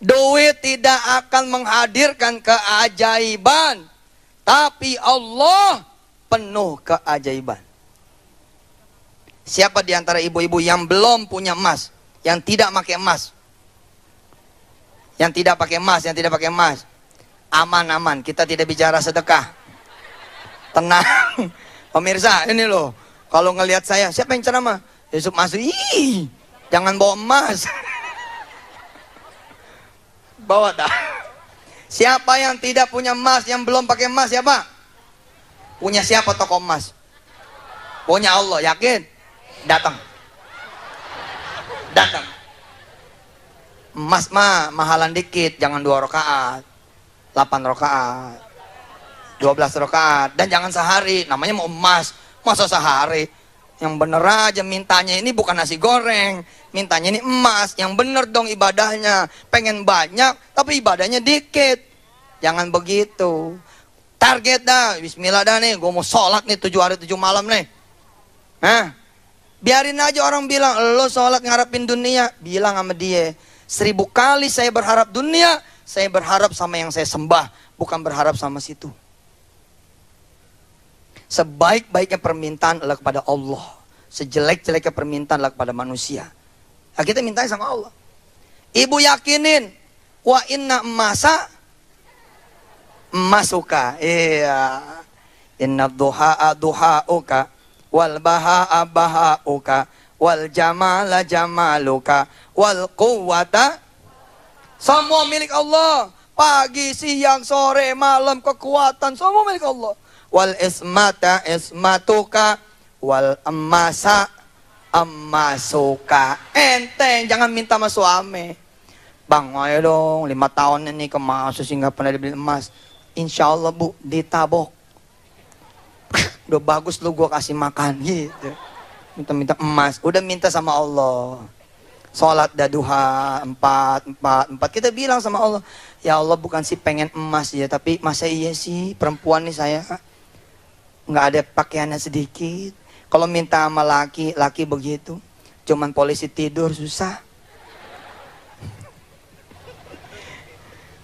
Duit tidak akan menghadirkan keajaiban, tapi Allah penuh keajaiban. Siapa di antara ibu-ibu yang belum punya emas, yang tidak pakai emas? Yang tidak pakai emas, yang tidak pakai emas. Aman-aman, kita tidak bicara sedekah. Tenang. Pemirsa, ini loh. Kalau ngelihat saya, siapa yang ceramah? Yusuf Masud. Ih, jangan bawa emas. Bawa dah. Siapa yang tidak punya emas, yang belum pakai emas, siapa? Punya siapa toko emas? Punya Allah, yakin? Datang. Datang. Emas mah mahalan dikit, jangan 2 rakaat, 8 rakaat, 12 rakaat, dan jangan sehari. Namanya mau emas, masa sehari? Yang bener aja mintanya ini bukan nasi goreng, mintanya ini emas. Yang bener dong ibadahnya. Pengen banyak tapi ibadahnya dikit. Jangan begitu. Target dah, bismillah dah nih, gue mau sholat nih 7 hari 7 malam nih. Hah? Biarin aja orang bilang, lo sholat ngarepin dunia. Bilang sama dia, 1000 kali saya berharap dunia, saya berharap sama yang saya sembah, bukan berharap sama situ. Sebaik-baiknya permintaan adalah kepada Allah. Sejelek-jeleknya permintaan adalah kepada manusia. Nah, kita minta sama Allah. Ibu yakinin, wa inna masuka. Iya. Inna duha'a duha'uka, wal baha'a baha'uka, wal jamala jamaluka, wal quwwata. Semua milik Allah. Pagi, siang, sore, malam, kekuatan, semua milik Allah. Wal ismata ismatuka, wal emasa emasuka. Enteng, jangan minta sama suami. Bang, ayo dong, 5 tahun ini kemas sih nggak pernah dibeli emas. Insya Allah bu, ditabok. Udah bagus lu gua kasih makan gitu. Minta emas, udah minta sama Allah. Sholat duha 4. Kita bilang sama Allah, ya Allah bukan sih pengen emas ya, tapi masa iya sih perempuan nih saya nggak ada pakaiannya sedikit. Kalau minta sama laki begitu, cuman polisi tidur susah.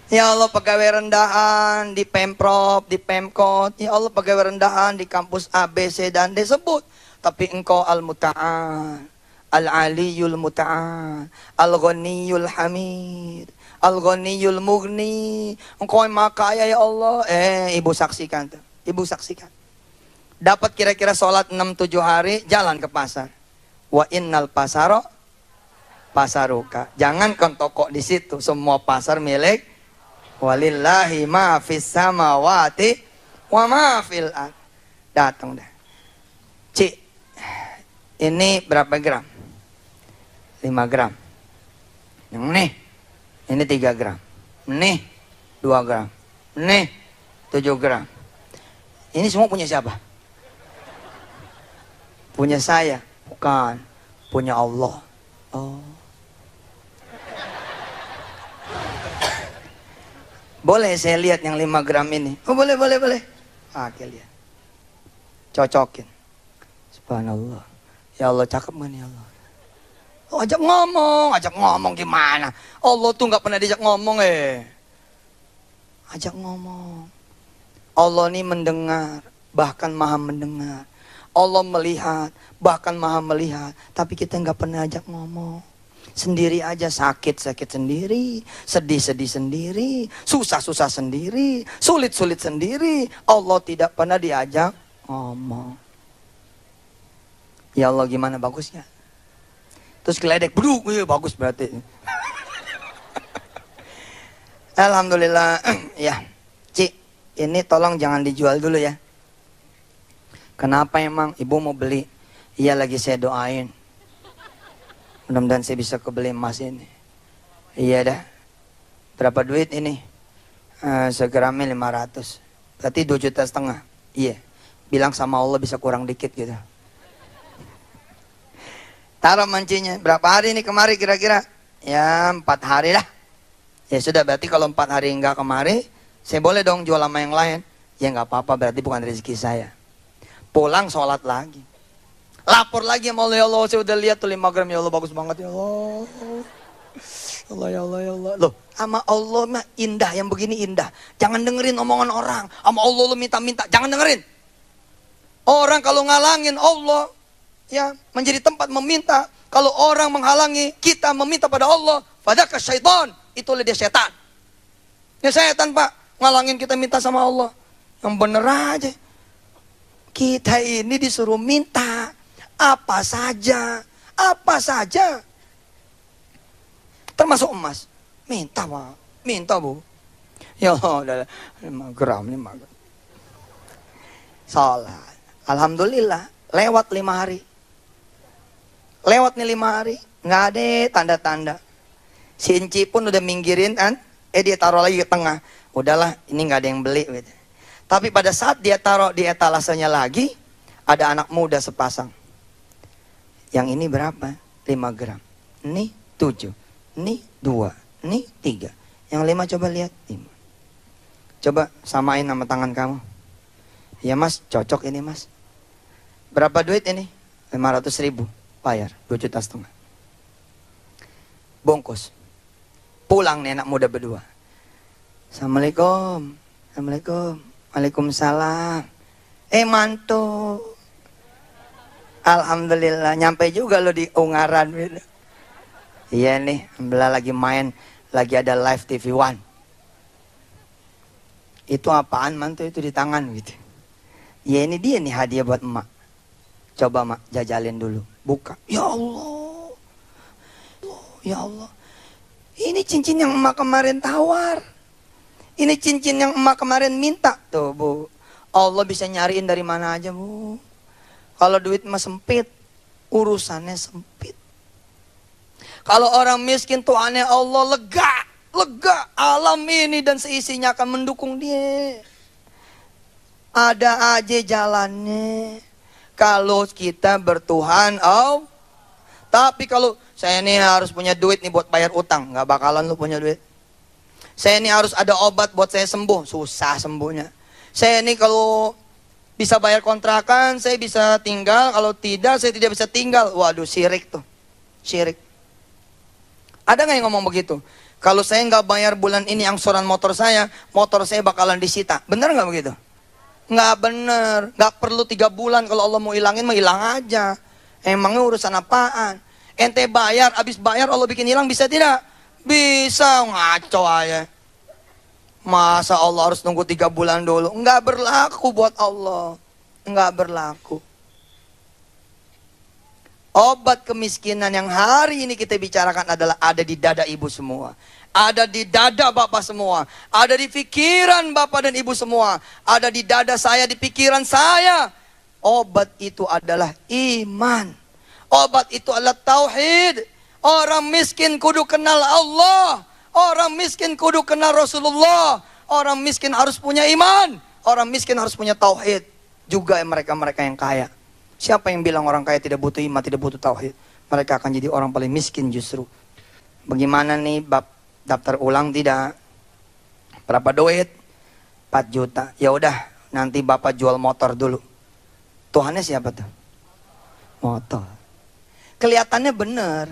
Ya Allah pegawai rendahan di Pemprov, di Pemkot. Ya Allah pegawai rendahan di kampus A, B, C, dan D sebut. Tapi engkau Al-Muta'al, Al-Aliyul Muta'al, Al-Ghaniyul Hamid, Al-Ghaniyul Mughni. Engkau yang maha kaya ya Allah. Ibu saksikan tuh. Ibu saksikan. Dapat kira-kira sholat 6-7 hari, jalan ke pasar. Wa innal pasaro pasaruka. Jangan kan toko di situ, semua pasar milik walillahi ma fis samawati wa ma fil ard. Datang dah. Cik, ini berapa gram? 5 gram. Yang ini 3 gram. Ini 2 gram. Ini 7 gram. Ini semua punya siapa? Punya saya? Bukan. Punya Allah. Oh. Boleh saya lihat yang 5 gram ini? Oh boleh. Oke lihat. Cocokin. Subhanallah. Ya Allah cakep gak nih Allah? Oh, ajak ngomong gimana? Allah tuh gak pernah diajak ngomong Ajak ngomong. Allah ini mendengar, bahkan maha mendengar. Allah melihat, bahkan maha melihat. Tapi kita nggak pernah ajak ngomong. Sendiri aja sakit sendiri, sedih sendiri, susah sendiri, sulit sendiri. Allah tidak pernah diajak ngomong. Ya Allah gimana bagusnya? Terus geledek, beduk, bagus berarti. Alhamdulillah. Ya, Cik, ini tolong jangan dijual dulu ya. Kenapa emang ibu mau beli? Iya lagi saya doain. Mudah-mudahan saya bisa kebeli emas ini. Iya dah. Berapa duit ini? Segramnya 500. Berarti 2,5 juta. Iya. Bilang sama Allah bisa kurang dikit gitu. Taruh mancinya. Berapa hari ini kemari kira-kira? Ya 4 hari lah. Ya sudah berarti kalau 4 hari enggak kemari, saya boleh dong jual sama yang lain. Ya nggak apa-apa, berarti bukan rezeki saya. Pulang sholat lagi. Lapor lagi sama Allah, ya Allah saya udah lihat tuh 5 gram ya Allah bagus banget ya Allah. Allah ya Allah ya Allah. Loh, sama Allah mah indah, yang begini indah. Jangan dengerin omongan orang. Sama Allah lu minta-minta, jangan dengerin. Orang kalau ngalangin Allah, ya menjadi tempat meminta. Kalau orang menghalangi kita meminta pada Allah, fadzaka syaitan, itulah dia setan. Ya setan Pak, ngalangin kita minta sama Allah. Yang bener aja. Kita ini disuruh minta apa saja, apa saja. Termasuk emas. Minta Pak, minta Bu. Ya Allah, 5 gram, 5 gram. Salat. Alhamdulillah, lewat 5 hari. Lewat nih 5 hari, nggak ada tanda-tanda. Si Inci pun udah minggirin kan, dia taruh lagi ke tengah. Udahlah, ini nggak ada yang beli. Gitu. Tapi pada saat dia taruh di etalasenya lagi, ada anak muda sepasang. Yang ini berapa? 5 gram. Ini 7. Ini 2. Ini 3. Yang 5 coba lihat. 5. Coba samain sama tangan kamu. Ya Mas, cocok ini Mas. Berapa duit ini? 500.000. Bayar 2,5 juta. Bungkus. Pulang nih anak muda berdua. Assalamualaikum. Assalamualaikum. Waalaikumsalam. Mantu. Alhamdulillah. Nyampe juga lo di Ungaran. Iya nih. Alhamdulillah lagi main. Lagi ada live TV One. Itu apaan mantu itu di tangan gitu. Ya ini dia nih hadiah buat emak. Coba mak jajalin dulu. Buka. Ya Allah. Ya Allah. Ini cincin yang emak kemarin tawar. Ini cincin yang emak kemarin minta. Tuh Bu. Allah bisa nyariin dari mana aja Bu. Kalau duit mah sempit. Urusannya sempit. Kalau orang miskin Tuhannya Allah lega. Lega. Alam ini dan seisinya akan mendukung dia. Ada aja jalannya. Kalau kita bertuhan, tapi kalau saya ini harus punya duit nih buat bayar utang, nggak bakalan lu punya duit. Saya ini harus ada obat buat saya sembuh, susah sembuhnya. Saya ini kalau bisa bayar kontrakan, saya bisa tinggal. Kalau tidak, saya tidak bisa tinggal. Waduh, syirik tuh, syirik. Ada nggak yang ngomong begitu? Kalau saya nggak bayar bulan ini angsuran motor saya bakalan disita. Bener nggak begitu? Nggak bener, nggak perlu 3 bulan. Kalau Allah mau hilangin mah hilang aja. Emangnya urusan apaan? Ente bayar, abis bayar Allah bikin hilang, bisa tidak? Bisa, ngaco aja. Masa Allah harus nunggu 3 bulan dulu? Nggak berlaku buat Allah. Nggak berlaku. Obat kemiskinan yang hari ini kita bicarakan adalah ada di dada ibu semua. Ada di dada bapak semua. Ada di pikiran bapak dan ibu semua. Ada di dada saya, di pikiran saya. Obat itu adalah iman. Obat itu adalah tauhid. Orang miskin kudu kenal Allah. Orang miskin kudu kenal Rasulullah. Orang miskin harus punya iman. Orang miskin harus punya tauhid. Juga mereka-mereka yang kaya. Siapa yang bilang orang kaya tidak butuh iman, tidak butuh tauhid? Mereka akan jadi orang paling miskin justru. Bagaimana nih daftar ulang tidak? Berapa duit? 4 juta. Ya udah, nanti bapak jual motor dulu. Tuhannya siapa tuh? Motor. Kelihatannya benar.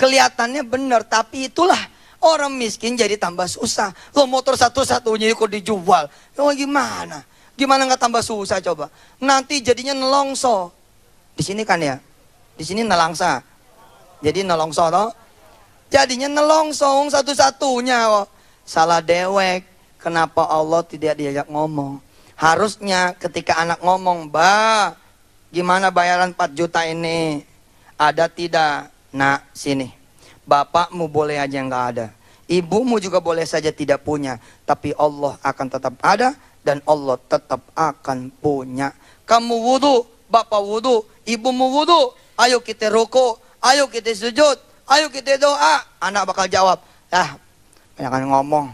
Kelihatannya benar, tapi itulah orang miskin jadi tambah susah. Loh, motor satu-satunya kok dijual. Oh, gimana? Gimana nggak tambah susah coba? Nanti jadinya nelongso. Di sini kan ya? Di sini nelangsa. Jadi nelongso toh? Jadinya nelongsong satu-satunya. Salah dewek. Kenapa Allah tidak diajak ngomong? Harusnya ketika anak ngomong, "Mbak, gimana bayaran 4 juta ini? Ada tidak?" Nah, sini. Bapakmu boleh aja nggak ada. Ibumu juga boleh saja tidak punya. Tapi Allah akan tetap ada dan Allah tetap akan punya. Kamu wudu, bapak wudu, ibumu wudu. Ayo kita rukuk, ayo kita sujud. Ayo kita doa. Anak bakal jawab, banyak ngomong.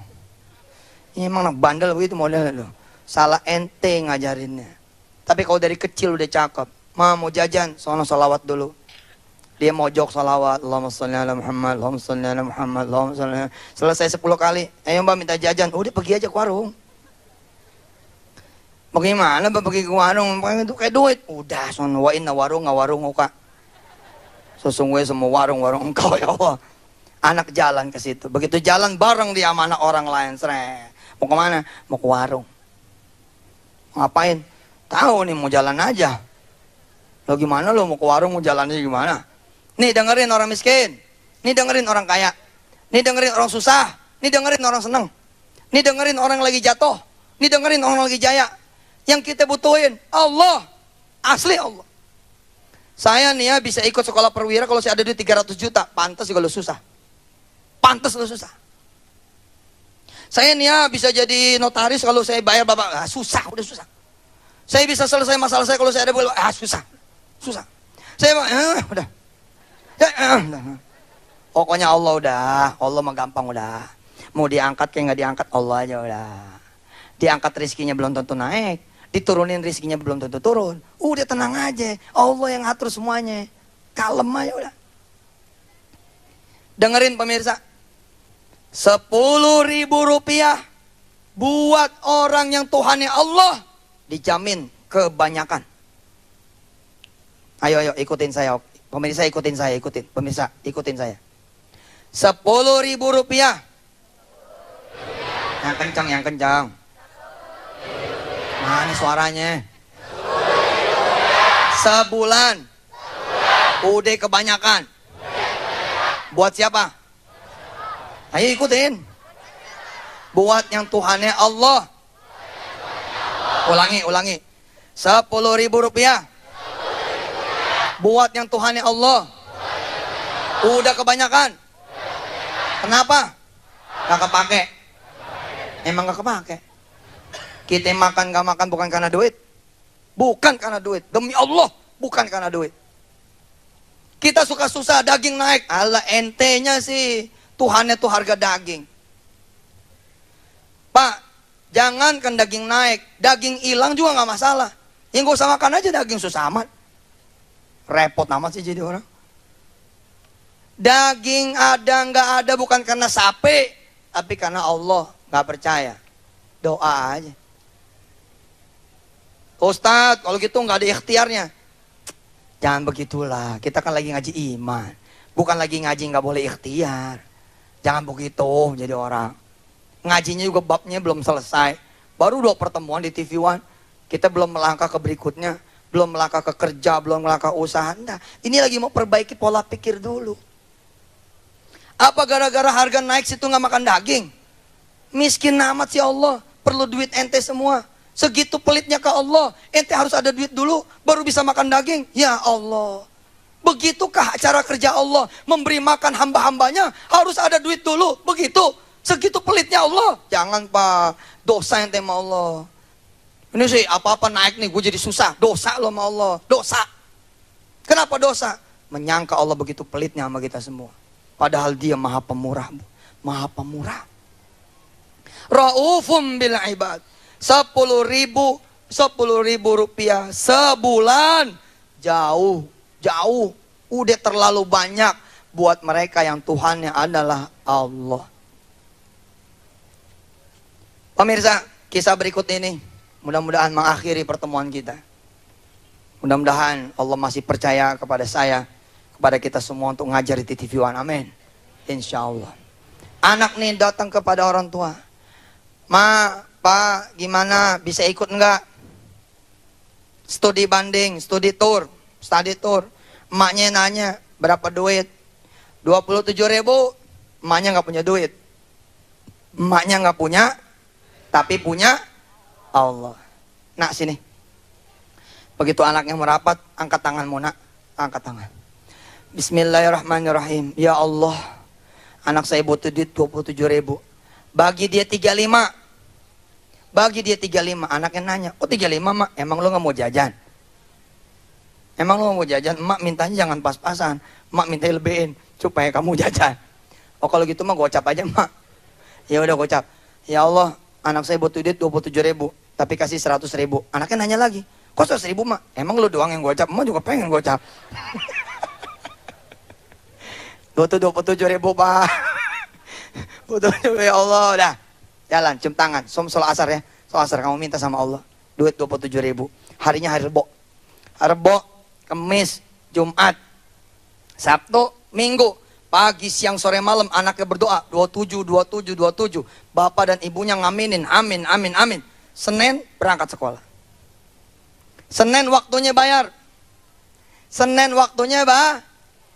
Ini emang anak bandel begitu modelnya loh. Salah ente ngajarinnya. Tapi kalau dari kecil udah cakep. Mau jajan, sono salawat dulu. Dia mojok salawat. Allahumma sholli ala Muhammad, Allahumma sholli ala Muhammad, Allahumma sholli ala... Selesai 10 kali. Ayo mbak minta jajan. Udah pergi aja ke warung. Bagaimana mbak pergi ke warung? Itu kayak duit. Udah, sono wain na warung, nga warung uka. Sesungguhnya semua warung-warung engkau ya Allah. Anak jalan ke situ. Begitu jalan bareng dia sama anak orang lain. Seret. Mau kemana? Mau ke warung. Ngapain? Tahu nih mau jalan aja. Lo gimana lo mau ke warung mau jalannya gimana? Nih dengerin orang miskin. Nih dengerin orang kaya. Nih dengerin orang susah. Nih dengerin orang seneng. Nih dengerin orang lagi jatuh. Nih dengerin orang lagi jaya. Yang kita butuhin Allah. Asli Allah. Saya nih ya bisa ikut sekolah perwira kalau saya ada duit 300 juta. Pantas juga lo susah. Pantas lo susah. Saya nih ya bisa jadi notaris kalau saya bayar bapak. Susah, udah susah. Saya bisa selesai masalah saya kalau saya ada bola. Susah. Susah. Saya udah. Pokoknya Allah udah. Allah mah gampang udah. Mau diangkat kayak nggak diangkat Allah aja udah. Diangkat rizkinya belum tentu naik. Diturunin rizkinya belum tentu turun. Udah tenang aja. Allah yang atur semuanya. Kalem aja udah. Dengerin pemirsa. 10.000 rupiah buat orang yang Tuhannya Allah dijamin kebanyakan. Ayo ikutin saya. Pemirsa ikutin saya, ikutin. Pemirsa ikutin saya. 10.000 rupiah. Yang kencang, yang kencang. Nah ini suaranya. Sebulan. Udah kebanyakan. Buat siapa? Ayo ikutin. Buat yang Tuhannya Allah. Ulangi. 10.000 rupiah. Buat yang Tuhannya Allah. Udah kebanyakan. Kenapa? Gak kepake. Emang gak kepake. Kita makan gak makan bukan karena duit. Bukan karena duit. Demi Allah bukan karena duit. Kita suka susah daging naik. Ala entenya sih. Tuhannya tuh harga daging. Pak, jangankan daging naik, daging hilang juga nggak masalah. Yang gak usah makan aja daging, susah amat. Repot amat sih jadi orang. Daging ada nggak ada bukan karena sapi, tapi karena Allah. Nggak percaya, doa aja. Ustadz, kalau gitu nggak ada ikhtiarnya. Jangan begitulah, kita kan lagi ngaji iman. Bukan lagi ngaji nggak boleh ikhtiar. Jangan begitu jadi orang. Ngajinya juga babnya belum selesai. Baru 2 pertemuan di TV One. Kita belum melangkah ke berikutnya. Belum melangkah ke kerja, belum melangkah usaha. Nah, ini lagi mau perbaiki pola pikir dulu. Apa gara-gara harga naik situ nggak makan daging? Miskin amat sih Allah. Perlu duit ente semua. Segitu pelitnya ke Allah. Ente harus ada duit dulu baru bisa makan daging. Ya Allah. Begitukah cara kerja Allah? Memberi makan hamba-hambanya harus ada duit dulu. Begitu. Segitu pelitnya Allah. Jangan Pak. Dosa yang tema Allah. Ini sih apa-apa naik nih gue jadi susah. Dosa loh sama Allah. Dosa. Kenapa dosa? Menyangka Allah begitu pelitnya sama kita semua. Padahal dia maha pemurah. Maha pemurah. Raufum bil ibad. 10.000 rupiah sebulan. Jauh, udah terlalu banyak buat mereka yang Tuhannya adalah Allah. Pemirsa, kisah berikut ini mudah-mudahan mengakhiri pertemuan kita. Mudah-mudahan Allah masih percaya kepada saya, kepada kita semua untuk ngajar di TV One. Amin. Insya Allah. Anak nih datang kepada orang tua. Ma, Pak, gimana? Bisa ikut enggak? Studi banding, studi tour. Emaknya nanya berapa duit? 27.000. Emaknya nggak punya duit. Emaknya nggak punya, tapi punya Allah. Nak sini. Begitu anaknya merapat, angkat tanganmu nak. Angkat tangan. Bismillahirrahmanirrahim. Ya Allah, anak saya butuh duit 27.000. Bagi dia 35. Bagi dia 35. Anaknya nanya, kok 35 mak? Emang lo nggak mau jajan? Emang lo mau jajan? Emak mintanya jangan pas-pasan. Emak mintanya lebihin supaya kamu jajan. Oh kalau gitu mah gocap aja mak. Ya udah gocap. Ya Allah, anak saya butuh duit 27.000, tapi kasih 100.000. Anaknya nanya lagi, kok 100.000 mak? Emang lo doang yang gocap? Emak juga pengen gocap. Butuh 27.000 pak. Butuh, ya Allah udah. Jalan, cium tangan. Sholat asar ya. Sholat asar kamu minta sama Allah. Duit 27.000. Harinya hari Rebo. Rebo, Kamis, Jumat, Sabtu, Minggu. Pagi, siang, sore, malam anaknya berdoa 27, 27, 27. Bapak dan ibunya ngaminin, amin, amin, amin. Senin berangkat sekolah. Senin waktunya bayar. Senin waktunya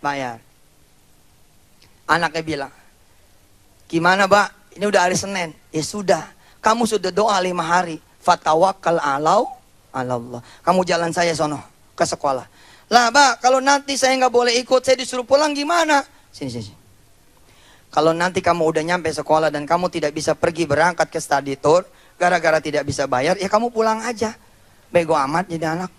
bayar. Anaknya bilang, gimana Pak? Ini udah hari Senin. Ya sudah, kamu sudah doa 5 hari. Fatawakkal Allah. Kamu jalan saya sono ke sekolah. Lah Pak, kalau nanti saya nggak boleh ikut, saya disuruh pulang gimana? Sini. Kalau nanti kamu udah nyampe sekolah dan kamu tidak bisa pergi berangkat ke study tour, gara-gara tidak bisa bayar, ya kamu pulang aja. Bego amat jadi anak.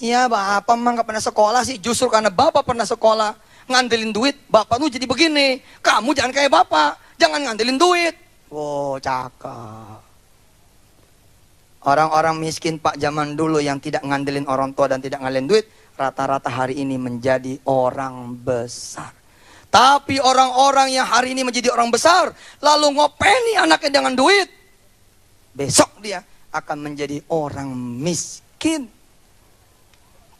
Iya Bapak mah nggak pernah sekolah sih. Justru karena Bapak pernah sekolah, ngandelin duit, Bapak tuh jadi begini. Kamu jangan kayak Bapak, jangan ngandelin duit. Wow, cakep. Orang-orang miskin Pak zaman dulu yang tidak ngandelin orang tua dan tidak ngandelin duit, rata-rata hari ini menjadi orang besar. Tapi orang-orang yang hari ini menjadi orang besar, lalu ngopeni anaknya dengan duit, besok dia akan menjadi orang miskin.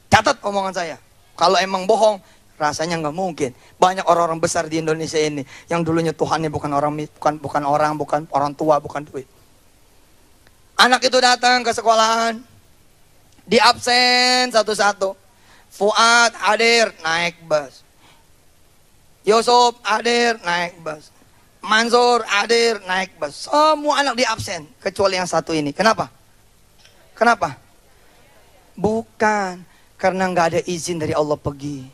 Catat omongan saya. Kalau emang bohong, rasanya nggak mungkin. Banyak orang-orang besar di Indonesia ini yang dulunya Tuhannya bukan orang tua, bukan duit. Anak itu datang ke sekolahan, di absen satu-satu. Fuad hadir naik bus. Yusuf hadir naik bus. Mansur hadir naik bus. Semua anak di absen kecuali yang satu ini. Kenapa? Bukan karena nggak ada izin dari Allah pergi.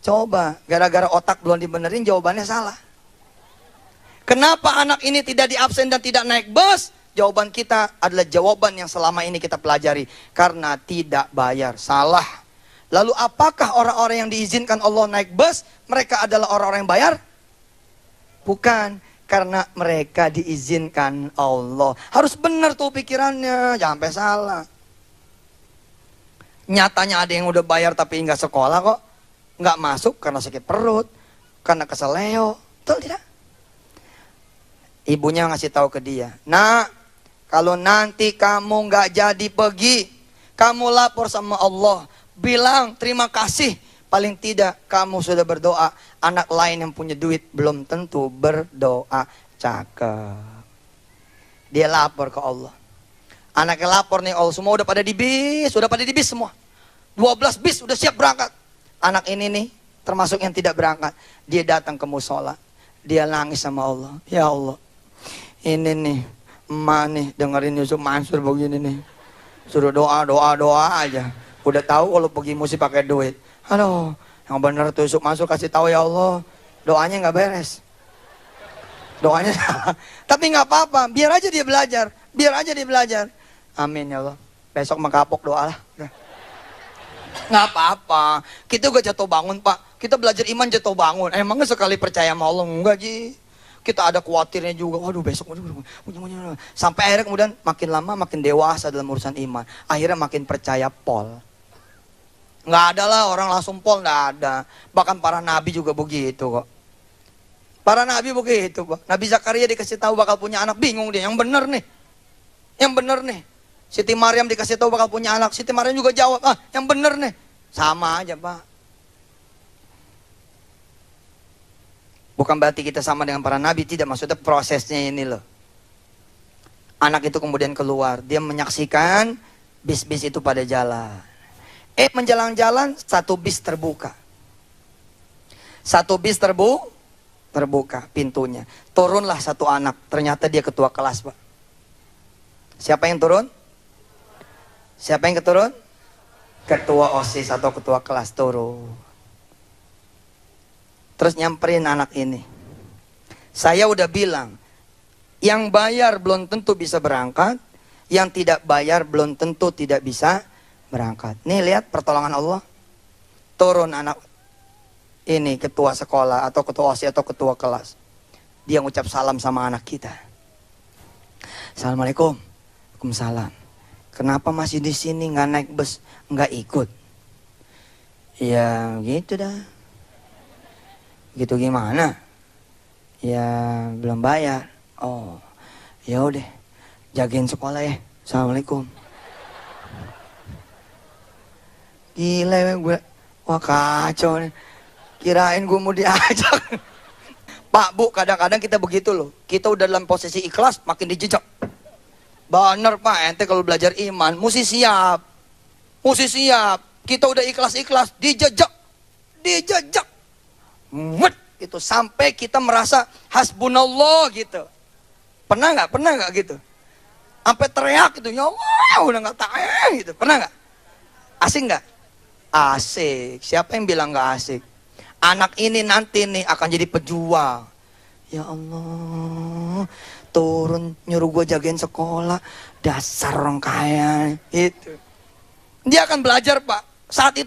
Coba gara-gara otak belum dibenerin, jawabannya salah. Kenapa anak ini tidak di absen dan tidak naik bus? Jawaban kita adalah jawaban yang selama ini kita pelajari. Karena tidak bayar. Salah. Lalu apakah orang-orang yang diizinkan Allah naik bus, mereka adalah orang-orang yang bayar? Bukan, karena mereka diizinkan Allah. Harus benar tuh pikirannya, jangan sampai salah. Nyatanya ada yang udah bayar tapi nggak sekolah kok. Nggak masuk karena sakit perut, karena keseleo. Betul tidak? Ibunya ngasih tahu ke dia, nak, kalau nanti kamu nggak jadi pergi, kamu lapor sama Allah. Bilang terima kasih. Paling tidak kamu sudah berdoa. Anak lain yang punya duit belum tentu berdoa. Cakep. Dia lapor ke Allah. Anaknya lapor nih, Allah semua udah pada di bis. Semua 12 bis udah siap berangkat. Anak ini nih termasuk yang tidak berangkat. Dia datang ke musola. Dia nangis sama Allah. Ya Allah, ini nih emak nih dengerin Yusuf Mansur begini nih. Suruh doa aja. Udah tahu kalau pergi mesti pakai duit. Aduh, yang benar tuh Yusuf Mansur kasih tahu ya Allah. Doanya nggak beres. Doanya salah. Tapi nggak apa-apa, biar aja dia belajar. Amin ya Allah. Besok mengkapok doa lah. Nggak apa-apa. Kita juga jatuh bangun Pak. Kita belajar iman jatuh bangun. Emangnya sekali percaya sama Allah? Enggak Ji. Kita ada khawatirnya juga. Waduh besok. Sampai akhirnya kemudian makin lama makin dewasa dalam urusan iman. Akhirnya makin percaya pol. Nggak ada lah orang langsung pol, nggak ada. Bahkan para nabi juga begitu kok. Para nabi begitu kok. Nabi Zakaria dikasih tahu bakal punya anak, bingung dia. Yang bener nih. Siti Maryam dikasih tahu bakal punya anak. Siti Maryam juga jawab, yang bener nih. Sama aja Pak. Bukan berarti kita sama dengan para nabi, tidak. Maksudnya prosesnya ini loh. Anak itu kemudian keluar. Dia menyaksikan bis-bis itu pada jalan. Menjelang jalan, satu bis terbuka. Terbuka pintunya. Turunlah satu anak. Ternyata dia ketua kelas Pak. Siapa yang turun? Ketua OSIS atau ketua kelas turun. Terus nyamperin anak ini. Saya udah bilang, yang bayar belum tentu bisa berangkat, yang tidak bayar belum tentu tidak bisa berangkat. Nih lihat pertolongan Allah. Turun anak ini ketua sekolah atau ketua OSIS atau ketua kelas. Dia ngucap salam sama anak kita. Assalamualaikum. Waalaikumsalam. Kenapa masih di sini nggak naik bus, nggak ikut? Ya gitu dah. Gitu gimana? Ya belum bayar. Oh, ya udah. Jagain sekolah ya. Assalamualaikum. Gila gue. Wah kacau nih. Kirain gue mau diajak. Pak, Bu, kadang-kadang kita begitu loh. Kita udah dalam posisi ikhlas, makin dijejak. Bener Pak, ente kalau belajar iman, mesti siap. Mesti siap. Kita udah ikhlas-ikhlas, dijejak. Dijejak. Wet, gitu. Sampai kita merasa hasbunallah gitu. Pernah nggak? Pernah nggak gitu? Sampai teriak gitu, ya Allah, udah nggak tahan gitu. Pernah nggak? Asik nggak? Asik. Siapa yang bilang nggak asik? Anak ini nanti nih akan jadi pejuang. Ya Allah, turun nyuruh gue jagain sekolah. Dasar orang kaya. Itu. Dia akan belajar Pak. Saat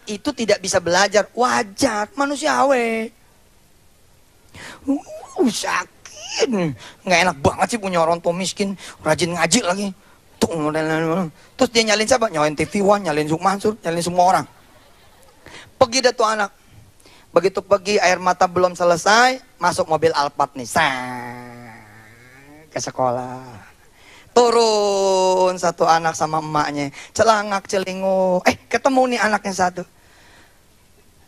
itu tidak bisa belajar. Wajar, manusiawi. Sakit. Nggak enak banget sih punya orang tua miskin. Rajin ngaji lagi. Terus dia nyalin siapa? Nyalain TV One, nyalin Suk Mansur, nyalin semua orang. Pergi dah tuh anak. Begitu pergi, air mata belum selesai, masuk mobil Alphard nih. Ke sekolah. Turun satu anak sama emaknya. Celangak celinguk. Ketemu nih anaknya satu.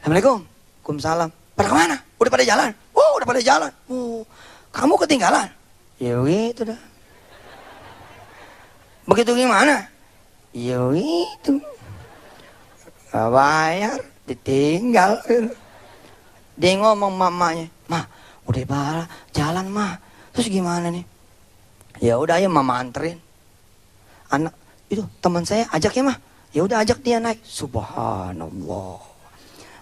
Assalamualaikum. Waalaikumsalam. Pada kemana? Udah pada jalan? Oh, udah pada jalan. Oh, kamu ketinggalan? Ya gitu dah. Begitu gimana? Ya itu. Gak bayar, ditinggal. Dia ngomong mamanya, "Mah, udah bala, jalan mah." Terus gimana nih? Ya udah ayo mama anterin. Anak itu teman saya ajak ya mah. Ya udah ajak dia naik. Subhanallah.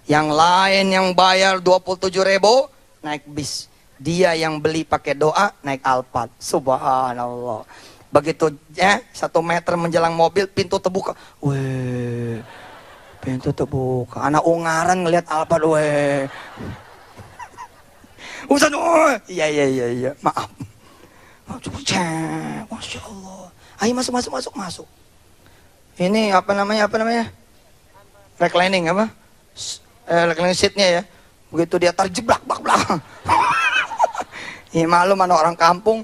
Yang lain yang bayar 27.000 naik bis. Dia yang beli pakai doa naik Alphard. Subhanallah. Begitu ya 1 meter menjelang mobil, pintu terbuka. Weh, pintu terbuka. Anak ungaran ngelihat Alphard, weh. Ustaz, iya, maaf. Masya Allah. Ayo masuk. Ini apa namanya? Reclining apa? Reclining seatnya ya. Begitu dia terjeblak belakang. Ya malu mana orang kampung.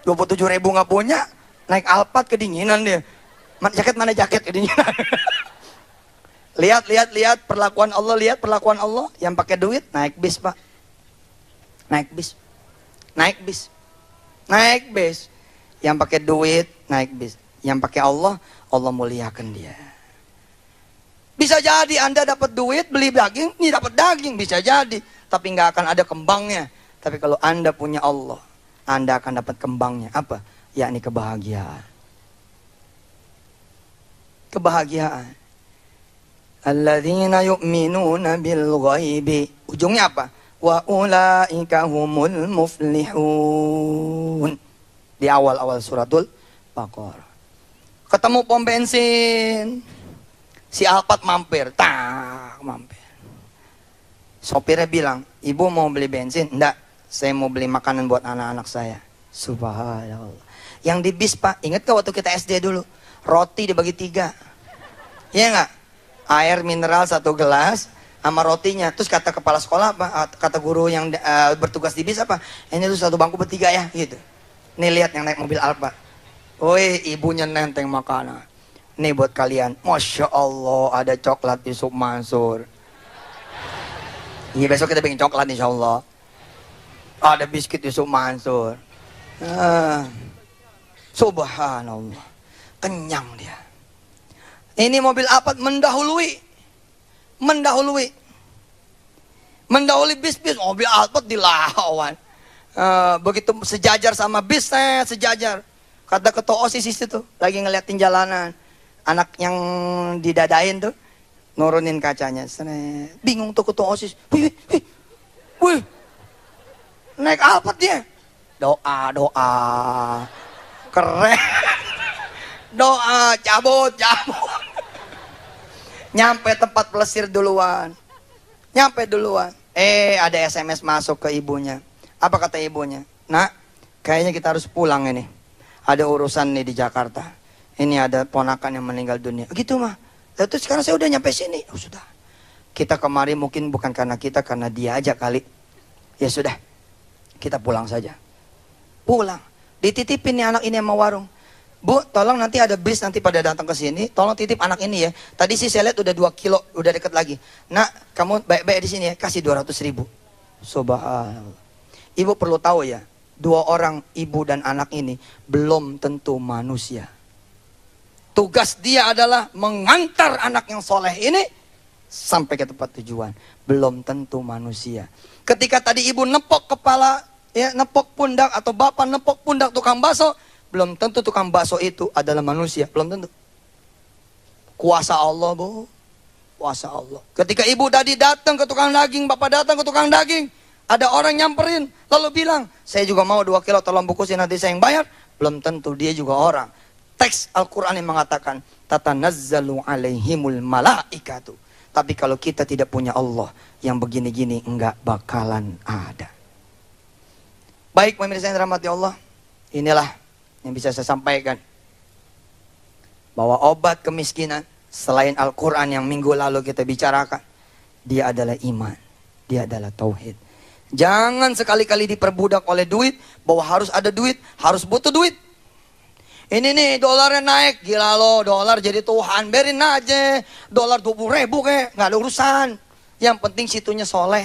27.000 nggak punya, naik Alphard kedinginan dia. Mana jaket kedinginan. Lihat perlakuan Allah, yang pakai duit naik bis Pak. Naik bis. Yang pakai duit naik bis. Yang pakai Allah muliakan dia. Bisa jadi Anda dapat duit beli daging, ini dapat daging bisa jadi, tapi nggak akan ada kembangnya. Tapi kalau Anda punya Allah, Anda akan dapat kembangnya. Apa? Yakni kebahagiaan. Kebahagiaan. Alladzina yu'minuna bil ghaibi. Ujungnya apa? Wa ulaika humul muflihun. Di awal-awal suratul Baqarah. Ketemu pom bensin. Si Alphard mampir. Sopirnya bilang, "Ibu mau beli bensin?" "Enggak, saya mau beli makanan buat anak-anak saya." Subhanallah. Yang di bis Pak, ingat gak waktu kita SD dulu? Roti dibagi 3. Iya enggak? Air mineral 1 gelas sama rotinya. Terus kata kepala sekolah apa? Kata guru yang bertugas di bis apa? "Ini tuh 1 bangku bertiga ya." Gitu. Nih lihat yang naik mobil Alphard. Woi, ibunya nenteng makanan. Nih buat kalian. Masya Allah, ada coklat Yusuf Mansur. Iya, besok kita bikin coklat insya Allah. Ada biskuit Yusuf Mansur. Subhanallah. Kenyang dia. Ini mobil Alphard mendahului bis-bis. Mobil Alphard dilawan. Begitu sejajar sama bis, sejajar. Kata ketua OSIS itu lagi ngeliatin jalanan. Anak yang didadain tuh nurunin kacanya. Bingung tuh ketua OSIS. Wih. Naik Alphard dia. Doa. Keren. Doa, cabut. Nyampe tempat plesir duluan. Ada SMS masuk ke ibunya. Apa kata ibunya? "Nak, kayaknya kita harus pulang ini. Ada urusan nih di Jakarta. Ini ada ponakan yang meninggal dunia." Gitu mah. Terus sekarang saya udah nyampe sini. Oh sudah. Kita kemari mungkin bukan karena kita, karena dia aja kali. Ya sudah. Kita pulang saja. Pulang. Dititipin nih anak ini sama warung. Bu, tolong nanti ada bis nanti pada datang ke sini, tolong titip anak ini ya. Tadi sih saya lihat udah 2 kilo, udah deket lagi. Nak, kamu baik-baik di sini ya, kasih 200.000. Subhanallah. Ibu perlu tahu ya, 2 orang ibu dan anak ini belum tentu manusia. Tugas dia adalah mengantar anak yang soleh ini sampai ke tempat tujuan. Belum tentu manusia. Ketika tadi ibu nepok kepala, ya nepok pundak, atau bapak nepok pundak tukang bakso, belum tentu tukang bakso itu adalah manusia. Belum tentu. Kuasa Allah, Bu. Kuasa Allah. Ketika ibu tadi datang ke tukang daging, bapak datang ke tukang daging, ada orang nyamperin, lalu bilang, saya juga mau 2 kilo, tolong bungkusin, nanti saya yang bayar. Belum tentu dia juga orang. Teks Al-Quran yang mengatakan, tatanazzalu alaihimul malaikatu. Tapi kalau kita tidak punya Allah, yang begini-gini enggak bakalan ada. Baik, pemirsa yang dirahmati Allah, inilah yang bisa saya sampaikan. Bahwa obat kemiskinan, selain Al-Quran yang minggu lalu kita bicarakan, dia adalah iman, dia adalah tauhid. Jangan sekali-kali diperbudak oleh duit, bahwa harus ada duit, harus butuh duit. Ini nih dolarnya naik, gila lo, dolar jadi Tuhan, biarin aja. Dolar 20.000 kayak, nggak ada urusan. Yang penting situnya soleh,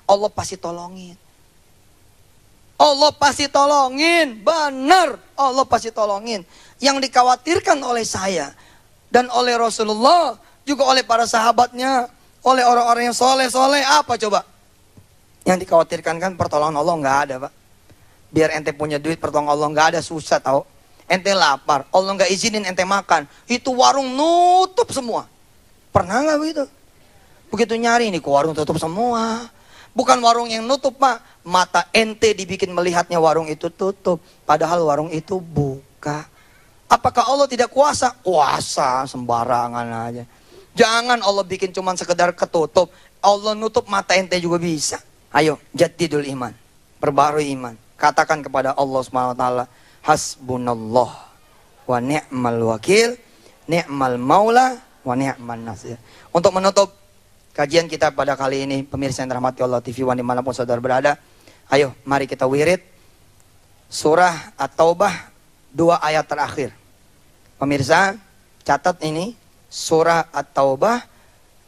Allah pasti tolongin. Allah pasti tolongin, benar, Allah pasti tolongin. Yang dikhawatirkan oleh saya dan oleh Rasulullah, juga oleh para sahabatnya, oleh orang-orang yang soleh-soleh, apa coba? Yang dikhawatirkan kan pertolongan Allah nggak ada, Pak. Biar ente punya duit, pertolongan Allah nggak ada, susah tau. Ente lapar, Allah nggak izinin ente makan, itu warung nutup semua. Pernah nggak begitu? Begitu nyari nih, kok warung tutup semua. Bukan warung yang nutup, Pak. Mata ente dibikin melihatnya warung itu tutup, padahal warung itu buka. Apakah Allah tidak kuasa? Kuasa, sembarangan aja. Jangan Allah bikin cuman sekedar ketutup, Allah nutup mata ente juga bisa. Ayo, jadidul iman, perbarui iman. Katakan kepada Allah SWT, hasbunallah wa ni'mal wakil, ni'mal maula wa ni'man nasir. Untuk menutup kajian kita pada kali ini, pemirsa yang dirahmati Allah TV One dimanapun saudara berada, ayo mari kita wirid surah At-Taubah 2 ayat terakhir. Pemirsa catat ini, surah At-Taubah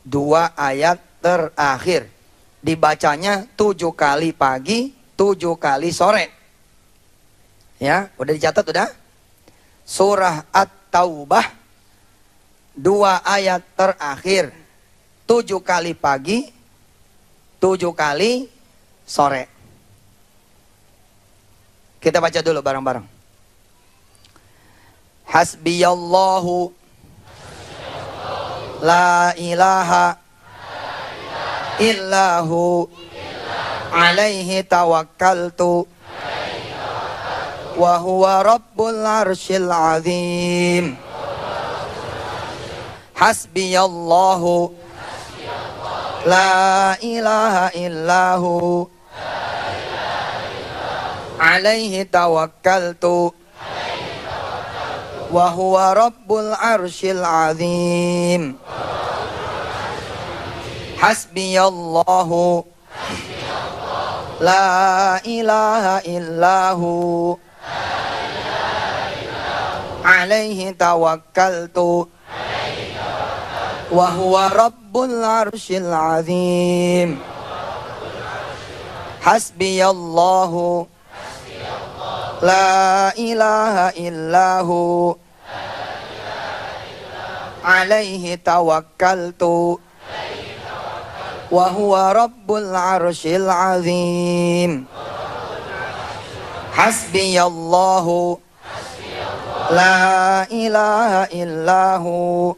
2 ayat terakhir. Dibacanya 7 kali pagi, 7 kali sore. Ya, udah dicatat udah? Surah At-Taubah 2 ayat terakhir. 7 kali pagi, 7 kali sore. Kita baca dulu bareng-bareng. Hasbiyallahu la ilaha illahu alaihi tawakkaltu wa huwa rabbul arsyil azim. Hasbiyallahu la ilaha illahu alaihi tawakkaltu wa huwa rabbul arsyil azim. Hasbiyallahu la ilaha illahu alaihi tawakkaltu wa huwa rabbul arsyil azim. Hasbiyallahu la ilaha illahu alaihi tawakkaltu wa huwa rabbul arsyil azim. Hasbiyallahu la ilaha illahu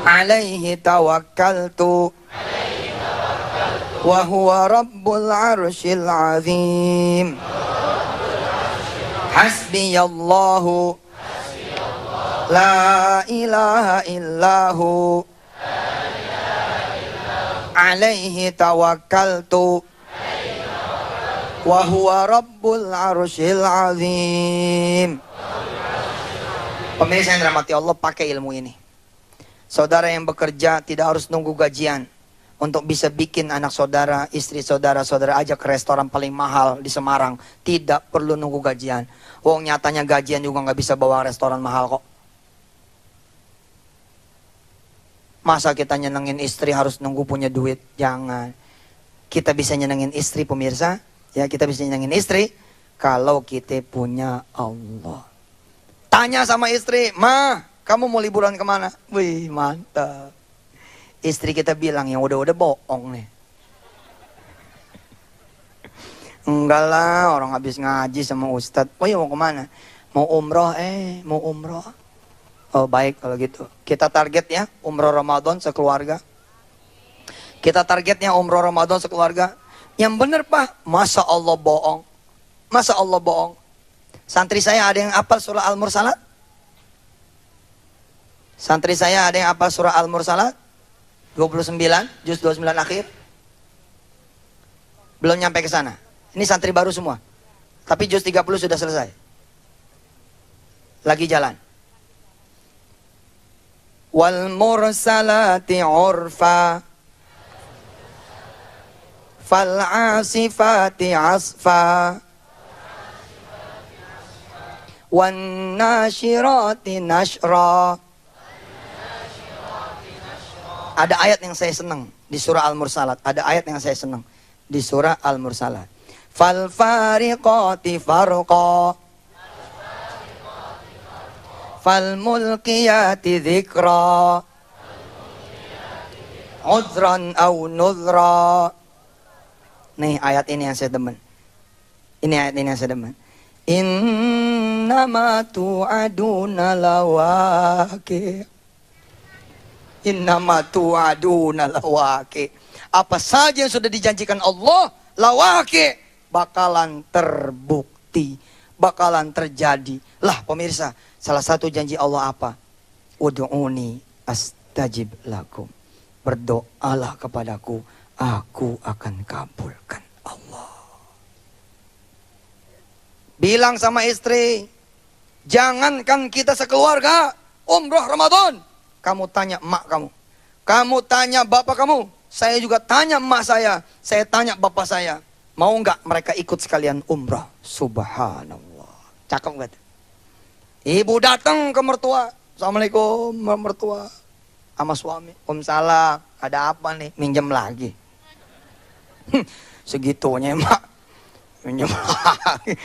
alaihi tawakkaltu wa huwa rabbul arsyil azim. Hasbiyallahu la ilaha illahu alaihi tawakkaltu wa huwa rabbul arsyil azim. Pemirsa yang dirahmati Allah, pakai ilmu ini. Saudara yang bekerja tidak harus nunggu gajian. untuk bisa bikin anak saudara, istri saudara ajak ke restoran paling mahal di Semarang. Tidak perlu nunggu gajian. Wong nyatanya gajian juga nggak bisa bawa restoran mahal kok. Masa kita nyenengin istri harus nunggu punya duit? Jangan. Kita bisa nyenengin istri pemirsa. Ya, kita bisa nyenengin istri kalau kita punya Allah. Tanya sama istri, "Ma, kamu mau liburan kemana?" Wih, mantap. Istri kita bilang, yang udah bohong nih. Enggak lah, orang habis ngaji sama ustadz. Oh ya, mau kemana? Mau umroh, mau umroh. Oh baik kalau gitu. Kita target ya, umroh Ramadan sekeluarga. Kita targetnya umroh Ramadan sekeluarga. Yang bener Pak, masa Allah bohong. Masa Allah bohong. Santri saya ada yang hafal surah Al-Mursalat? Santri saya ada yang hafal surah Al-Mursalat? 29, juz 29 akhir. Belum nyampe ke sana. Ini santri baru semua. Tapi juz 30 sudah selesai. Lagi jalan. Wal mursalati urfa fal asifati asfa wan nashirati nashra. Ada ayat yang saya senang di surah Al-Mursalat. Ada ayat yang saya senang di surah Al-Mursalat. Fal fariqati farqa fal mulqiyati dzikra udran aw nudra. Nih ayat ini yang saya demen. Ini ayat ini yang saya demen. Innama tu'aduna lawaqi. Innama tu'aduna lawaqi. Apa saja yang sudah dijanjikan Allah, lawaqi, bakalan terbukti, bakalan terjadi. Lah pemirsa, salah satu janji Allah apa? Ud'uni astajib lakum. Berdoalah kepadaku, aku akan kabulkan. Allah bilang sama istri, jangankan kita sekeluarga umroh Ramadan, kamu tanya emak kamu, kamu tanya bapak kamu, saya juga tanya emak saya tanya bapak saya, mau nggak mereka ikut sekalian umrah? Subhanallah, cakep nggak? Ibu datang ke mertua, Assalamualaikum mertua, sama suami, Waalaikumsalam, ada apa nih? Minjem lagi. Segitunya emak, minjem lagi.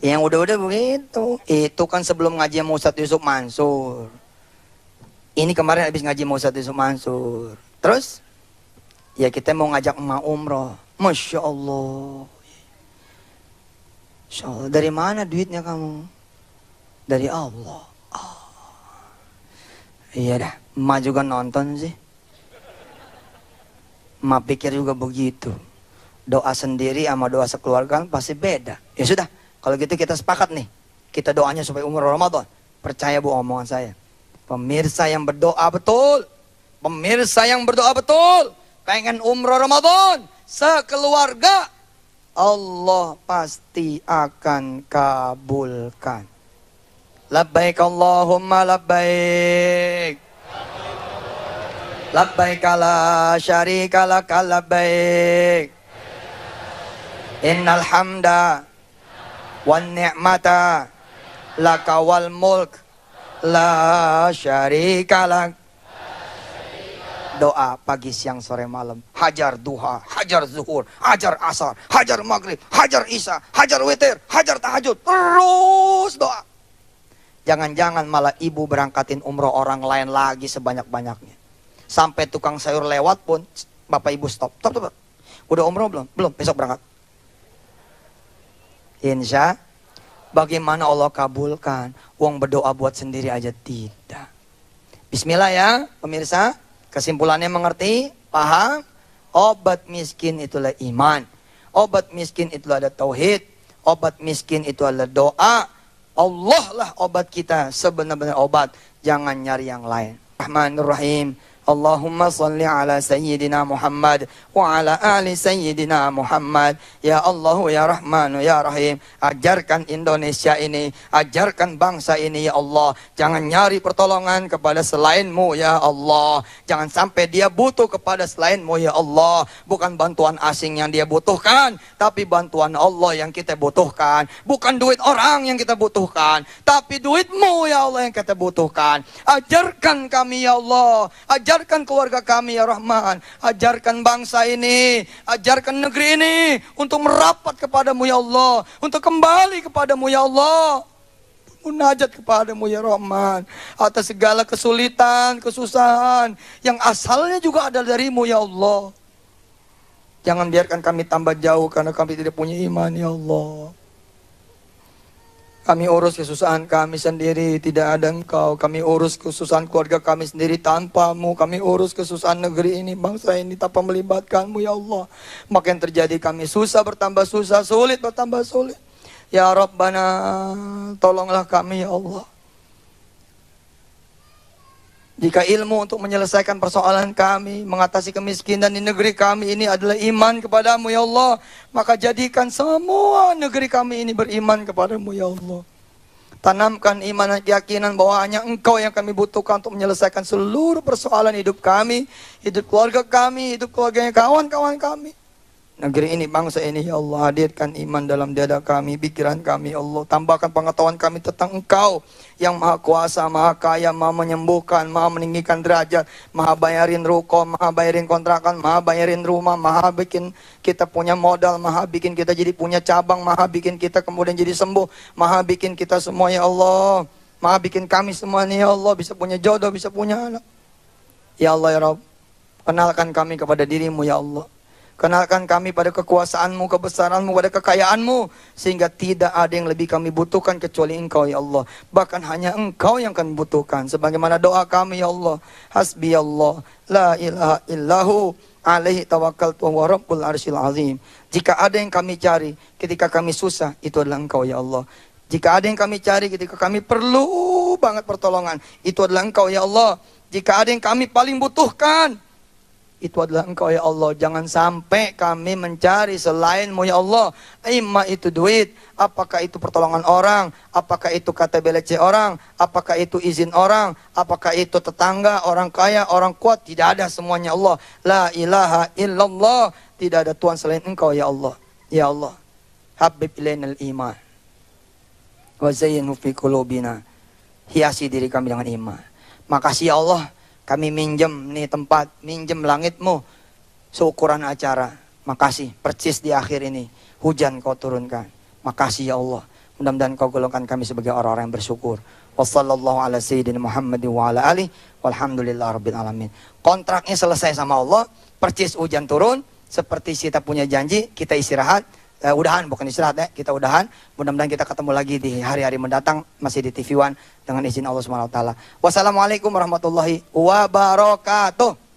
Yang udah begitu. Itu kan sebelum ngaji sama Ustadz Yusuf Mansur. Ini kemarin habis ngaji sama Ustadz Yusuf Mansur. Terus ya kita mau ngajak emak umroh. Masya Allah. Masya Allah. Dari mana duitnya kamu? Dari Allah. Iya dah, emak juga nonton sih. Emak pikir juga begitu. Doa sendiri sama doa sekeluarga pasti beda. Ya sudah, kalau gitu kita sepakat nih. Kita doanya supaya umroh Ramadan. Percaya bu omongan saya. Pemirsa yang berdoa betul. Pemirsa yang berdoa betul. Pengen umroh Ramadan sekeluarga, Allah pasti akan kabulkan. Labbaik Allahumma labbaik. Labbaik la syarika laka labbaik. Innal hamda wan ni'mata laka wal mulk la syarika lak. Doa pagi, siang, sore, malam. Hajar duha, hajar zuhur, hajar asar, hajar maghrib, hajar isya, hajar witir, hajar tahajud. Terus doa. Jangan-jangan malah ibu berangkatin umroh orang lain lagi sebanyak-banyaknya. Sampai tukang sayur lewat pun, bapak ibu stop. Stop. Udah umroh belum? Belum, besok berangkat. Insya, bagaimana Allah kabulkan? Uang berdoa buat sendiri aja tidak. Bismillah ya pemirsa. Kesimpulannya mengerti? Paham? Obat miskin itulah iman. Obat miskin itulah ada tauhid. Obat miskin itu adalah doa. Allah lah obat kita, sebenar-benar obat. Jangan nyari yang lain. Rahmanur Rahim. Allahumma salli ala Sayyidina Muhammad wa ala ali Sayyidina Muhammad. Ya Allah, ya Rahman, ya Rahim, ajarkan Indonesia ini, ajarkan bangsa ini ya Allah. Jangan nyari pertolongan kepada selainmu ya Allah. Jangan sampai dia butuh kepada selainmu ya Allah. Bukan bantuan asing yang dia butuhkan, tapi bantuan Allah yang kita butuhkan. Bukan duit orang yang kita butuhkan, tapi duitmu ya Allah yang kita butuhkan. Ajarkan kami ya Allah, ajarkan keluarga kami ya Rahman, ajarkan bangsa ini, ajarkan negeri ini untuk merapat kepadamu ya Allah, untuk kembali kepadamu ya Allah, munajat kepadamu ya Rahman, atas segala kesulitan, kesusahan yang asalnya juga ada darimu ya Allah. Jangan biarkan kami tambah jauh karena kami tidak punya iman ya Allah. Kami urus kesusahan kami sendiri, tidak ada Engkau. Kami urus kesusahan keluarga kami sendiri tanpamu. Kami urus kesusahan negeri ini, bangsa ini tanpa melibatkanmu ya Allah. Maka yang terjadi kami susah bertambah susah, sulit bertambah sulit. Ya Rabbana, tolonglah kami ya Allah. Jika ilmu untuk menyelesaikan persoalan kami, mengatasi kemiskinan di negeri kami ini adalah iman kepadamu ya Allah, maka jadikan semua negeri kami ini beriman kepadamu ya Allah. Tanamkan iman dan keyakinan bahwa hanya Engkau yang kami butuhkan untuk menyelesaikan seluruh persoalan hidup kami, hidup keluarga kami, hidup keluarganya kawan-kawan kami. Negeri ini, bangsa ini ya Allah, hadirkan iman dalam dada kami, pikiran kami ya Allah. Tambahkan pengetahuan kami tentang Engkau yang maha kuasa, maha kaya, maha menyembuhkan, maha meninggikan derajat, maha bayarin ruko, maha bayarin kontrakan, maha bayarin rumah, maha bikin kita punya modal, maha bikin kita jadi punya cabang, maha bikin kita kemudian jadi sembuh, maha bikin kita semua ya Allah, maha bikin kami semua nih ya Allah bisa punya jodoh, bisa punya anak. Ya Allah ya Rabb, kenalkan kami kepada dirimu ya Allah. Kenalkan kami pada kekuasaanmu, kebesaranmu, pada kekayaanmu. Sehingga tidak ada yang lebih kami butuhkan kecuali Engkau ya Allah. Bahkan hanya Engkau yang kami butuhkan. Sebagaimana doa kami ya Allah. Hasbi Allah, la ilaha illahu, alaihi tawakkaltu wa rabbul arsyil azim. Jika ada yang kami cari ketika kami susah, itu adalah Engkau ya Allah. Jika ada yang kami cari ketika kami perlu banget pertolongan, itu adalah Engkau ya Allah. Jika ada yang kami paling butuhkan, itu adalah Engkau ya Allah. Jangan sampai kami mencari selainmu ya Allah. Imma itu duit, apakah itu pertolongan orang, apakah itu KTBLC orang, apakah itu izin orang, apakah itu tetangga, orang kaya, orang kuat. Tidak ada semuanya Allah. La ilaha illallah. Tidak ada Tuhan selain Engkau ya Allah. Ya Allah, habib ilainal iman wa zayyinhu fi qulubina. Hiasi diri kami dengan iman. Makasih ya Allah, kami minjem nih tempat, minjem langitmu seukuran acara. Makasih, persis di akhir ini hujan Kau turunkan. Makasih ya Allah. Mudah-mudahan Kau golongkan kami sebagai orang-orang yang bersyukur. Wassallallahu ala sayyidina Muhammad wa ala alihi walhamdulillah rabbil alamin. Kontraknya selesai sama Allah, persis hujan turun, seperti kita punya janji, kita istirahat. Udahan, bukan istirahat ya, kita udahan. Mudah-mudahan kita ketemu lagi di hari-hari mendatang, masih di TV One dengan izin Allah Subhanahu wa taala. Wassalamualaikum warahmatullahi wabarakatuh.